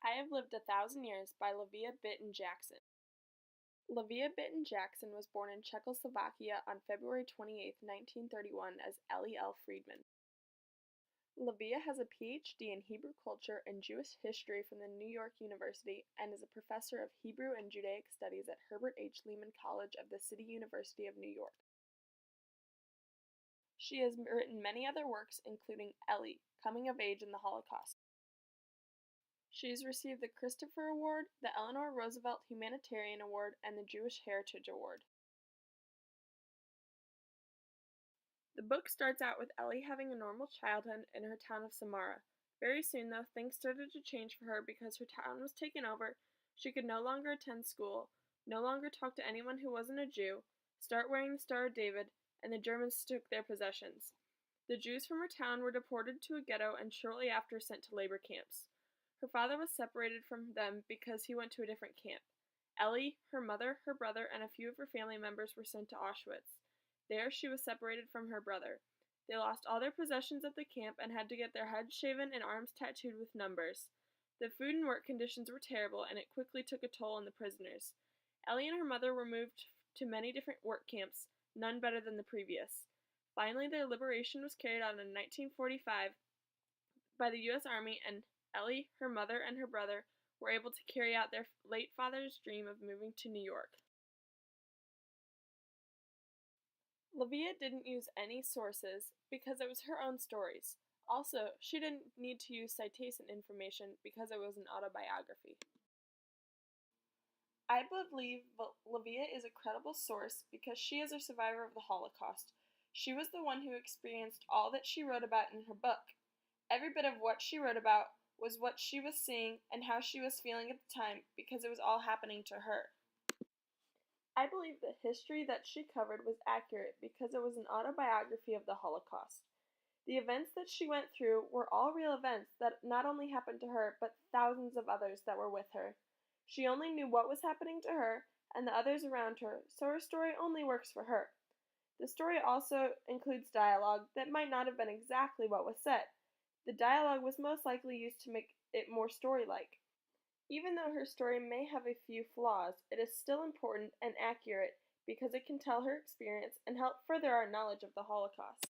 I Have Lived 1,000 Years by Livia Bitten Jackson. Livia Bitten Jackson was born in Czechoslovakia on February 28, 1931 as Ellie L. Friedman. Livia has a Ph.D. in Hebrew culture and Jewish history from the New York University and is a professor of Hebrew and Judaic studies at Herbert H. Lehman College of the City University of New York. She has written many other works including Ellie, Coming of Age in the Holocaust. She has received the Christopher Award, the Eleanor Roosevelt Humanitarian Award, and the Jewish Heritage Award. The book starts out with Ellie having a normal childhood in her town of Samara. Very soon, though, things started to change for her because her town was taken over. She could no longer attend school, no longer talk to anyone who wasn't a Jew, start wearing the Star of David, and the Germans took their possessions. The Jews from her town were deported to a ghetto and shortly after sent to labor camps. Her father was separated from them because he went to a different camp. Ellie, her mother, her brother, and a few of her family members were sent to Auschwitz. There she was separated from her brother. They lost all their possessions at the camp and had to get their heads shaven and arms tattooed with numbers. The food and work conditions were terrible, and it quickly took a toll on the prisoners. Ellie and her mother were moved to many different work camps, none better than the previous. Finally, their liberation was carried out in 1945 by the U.S. Army, and Ellie, her mother, and her brother were able to carry out their late father's dream of moving to New York. Livia didn't use any sources because it was her own stories. Also, she didn't need to use citation information because it was an autobiography. I believe Livia is a credible source because she is a survivor of the Holocaust. She was the one who experienced all that she wrote about in her book. Every bit of what she wrote about was what she was seeing and how she was feeling at the time because it was all happening to her. I believe the history that she covered was accurate because it was an autobiography of the Holocaust. The events that she went through were all real events that not only happened to her, but thousands of others that were with her. She only knew what was happening to her and the others around her, so her story only works for her. The story also includes dialogue that might not have been exactly what was said. The dialogue was most likely used to make it more story-like. Even though her story may have a few flaws, it is still important and accurate because it can tell her experience and help further our knowledge of the Holocaust.